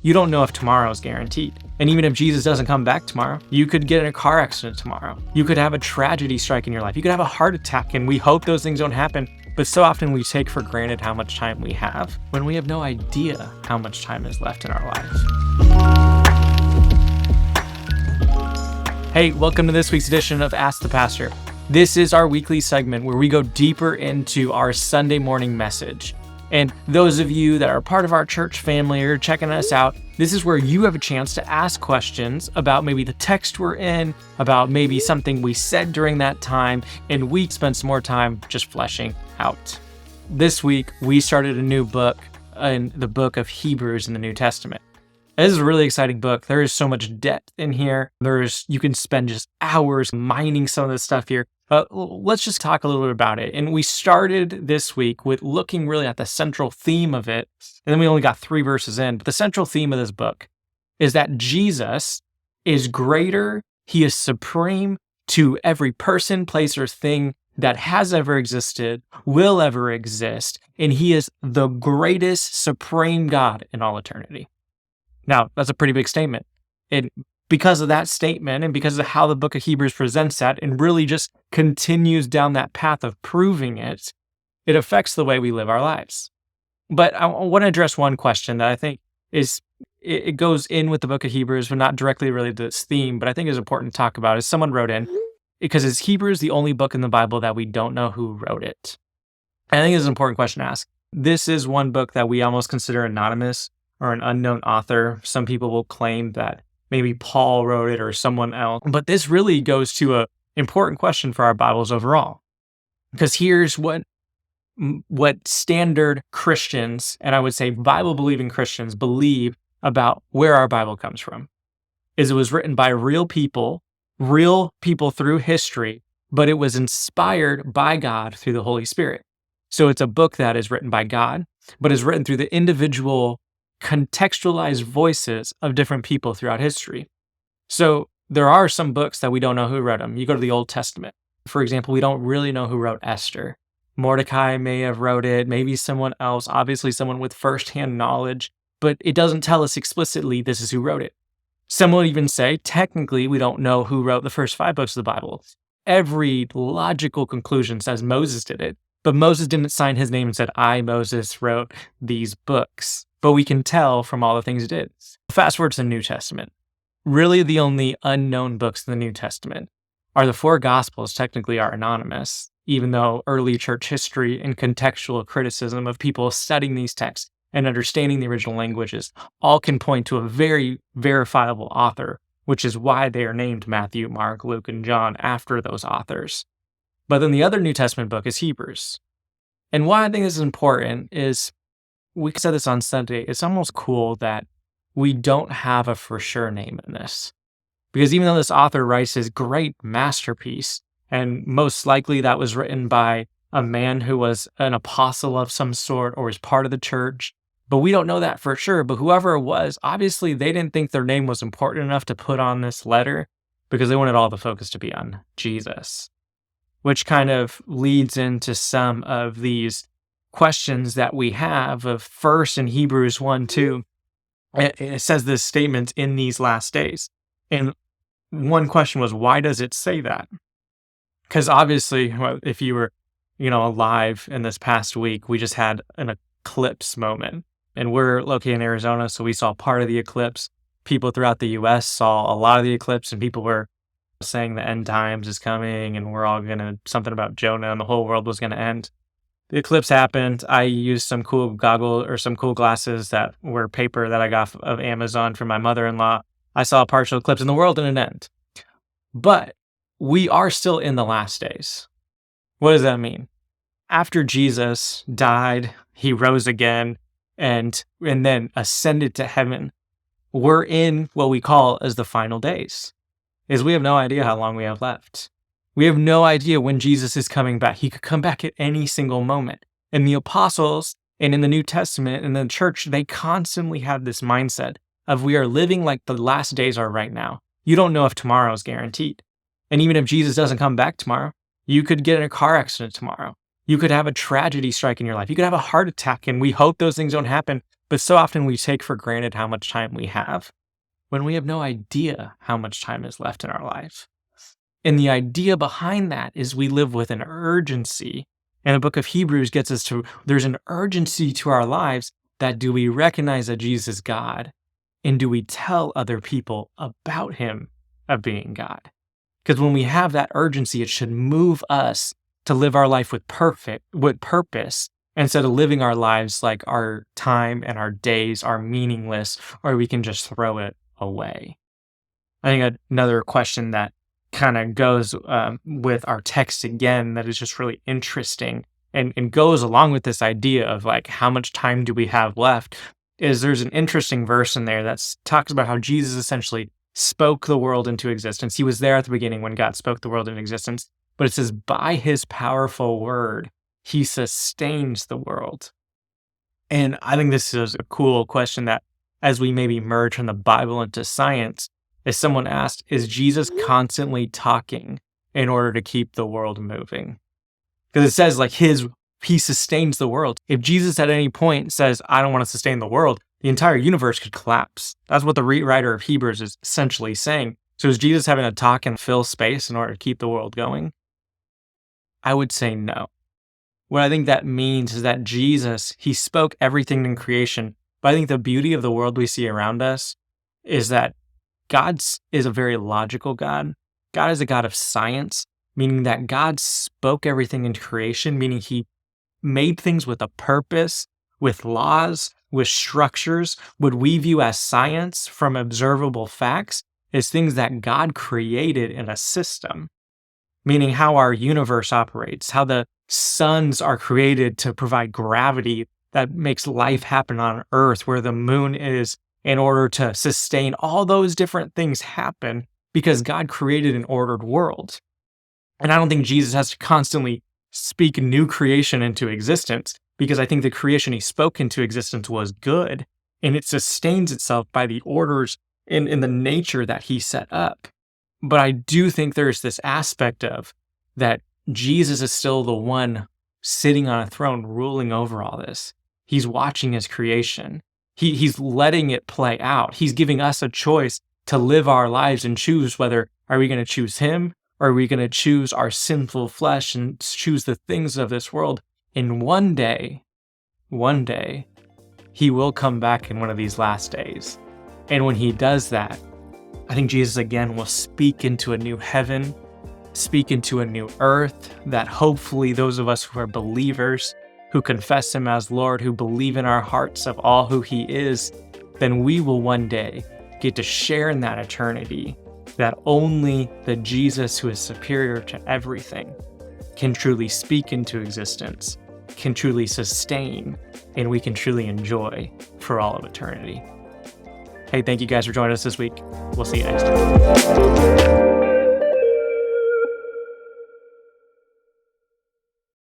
You don't know if tomorrow is guaranteed. And even if Jesus doesn't come back tomorrow, you could get in a car accident tomorrow. You could have a tragedy strike in your life. You could have a heart attack, and we hope those things don't happen. But so often we take for granted how much time we have when we have no idea how much time is left in our lives. Hey, welcome to this week's edition of Ask the Pastor. This is our weekly segment where we go deeper into our Sunday morning message. And those of you that are part of our church family or checking us out, this is where you have a chance to ask questions about maybe the text we're in, about maybe something we said during that time, and we spend some more time just fleshing out. This week, we started a new book in the book of Hebrews in the New Testament. This is a really exciting book. There is so much depth in here. You can spend just hours mining some of this stuff here. Let's just talk a little bit about it. And we started this week with looking really at the central theme of it. And then we only got 3 verses in. But the central theme of this book is that Jesus is greater. He is supreme to every person, place, or thing that has ever existed, will ever exist. And he is the greatest supreme God in all eternity. Now, that's a pretty big statement. And because of that statement and because of how the book of Hebrews presents that and really just continues down that path of proving it, it affects the way we live our lives. But I want to address one question that I think it goes in with the book of Hebrews, but not directly related to this theme, but I think is important to talk about. Is someone wrote in, because is Hebrews the only book in the Bible that we don't know who wrote it? I think it's an important question to ask. This is one book that we almost consider anonymous or an unknown author. Some people will claim that maybe Paul wrote it or someone else. But this really goes to an important question for our Bibles overall. Because here's what standard Christians, and I would say Bible-believing Christians, believe about where our Bible comes from. Is it was written by real people through history, but it was inspired by God through the Holy Spirit. So it's a book that is written by God, but is written through the individual contextualized voices of different people throughout history. So there are some books that we don't know who wrote them. You go to the Old Testament. For example, we don't really know who wrote Esther. Mordecai may have wrote it, maybe someone else, obviously someone with firsthand knowledge, but it doesn't tell us explicitly this is who wrote it. Some would even say, technically, we don't know who wrote the first 5 books of the Bible. Every logical conclusion says Moses did it, but Moses didn't sign his name and said, I, Moses, wrote these books. But we can tell from all the things he did. Fast forward to the New Testament. Really, the only unknown books in the New Testament are the 4 Gospels. Technically are anonymous, even though early church history and contextual criticism of people studying these texts and understanding the original languages all can point to a very verifiable author, which is why they are named Matthew, Mark, Luke, and John after those authors. But then the other New Testament book is Hebrews. And why I think this is important is, we said this on Sunday, it's almost cool that we don't have a for sure name in this. Because even though this author writes his great masterpiece, and most likely that was written by a man who was an apostle of some sort or was part of the church, but we don't know that for sure. But whoever it was, obviously they didn't think their name was important enough to put on this letter because they wanted all the focus to be on Jesus, which kind of leads into some of these questions that we have of first in Hebrews 1:2. It says this statement, in these last days. And one question was, why does it say that? Because obviously, if you were, alive in this past week, we just had an eclipse moment. And we're located in Arizona, so we saw part of the eclipse. People throughout the U.S. saw a lot of the eclipse, and people were saying the end times is coming, and we're all something about Jonah, and the whole world was going to end. The eclipse happened. I used some cool glasses that were paper that I got of Amazon from my mother-in-law. I saw a partial eclipse and the world didn't end. But we are still in the last days. What does that mean? After Jesus died, he rose again and then ascended to heaven, we're in what we call as the final days. We have no idea how long we have left. We have no idea when Jesus is coming back. He could come back at any single moment. And the apostles and in the New Testament and the church, they constantly have this mindset of we are living like the last days are right now. You don't know if tomorrow is guaranteed. And even if Jesus doesn't come back tomorrow, you could get in a car accident tomorrow. You could have a tragedy strike in your life. You could have a heart attack, and we hope those things don't happen. But so often we take for granted how much time we have when we have no idea how much time is left in our life. And the idea behind that is we live with an urgency. And the book of Hebrews gets us to, there's an urgency to our lives that do we recognize that Jesus is God? And do we tell other people about him of being God? Because when we have that urgency, it should move us to live our life with purpose, instead of living our lives like our time and our days are meaningless, or we can just throw it away. I think another question that kind of goes with our text again that is just really interesting and goes along with this idea of like how much time do we have left is there's an interesting verse in there that talks about how Jesus essentially spoke the world into existence. He was there at the beginning when God spoke the world into existence, but it says by his powerful word, he sustains the world. And I think this is a cool question that as we maybe merge from the Bible into science, is someone asked, is Jesus constantly talking in order to keep the world moving? Because it says like he sustains the world. If Jesus at any point says, I don't want to sustain the world, the entire universe could collapse. That's what the writer of Hebrews is essentially saying. So is Jesus having to talk and fill space in order to keep the world going? I would say no. What I think that means is that Jesus, he spoke everything in creation. But I think the beauty of the world we see around us is that God is a very logical God. God is a God of science, meaning that God spoke everything into creation, meaning he made things with a purpose, with laws, with structures. What we view as science from observable facts is things that God created in a system, meaning how our universe operates, how the suns are created to provide gravity that makes life happen on Earth, where the moon is in order to sustain. All those different things happen because God created an ordered world. And I don't think Jesus has to constantly speak new creation into existence, because I think the creation he spoke into existence was good, and it sustains itself by the orders in the nature that he set up. But I do think there's this aspect of that Jesus is still the one sitting on a throne ruling over all this. He's watching his creation. He's letting it play out. He's giving us a choice to live our lives and choose whether are we going to choose him or are we going to choose our sinful flesh and choose the things of this world. And one day, he will come back in one of these last days. And when he does that, I think Jesus again will speak into a new heaven, speak into a new earth, that hopefully those of us who are believers, who confess him as Lord, who believe in our hearts of all who he is, then we will one day get to share in that eternity that only the Jesus who is superior to everything can truly speak into existence, can truly sustain, and we can truly enjoy for all of eternity. Hey, thank you guys for joining us this week. We'll see you next time.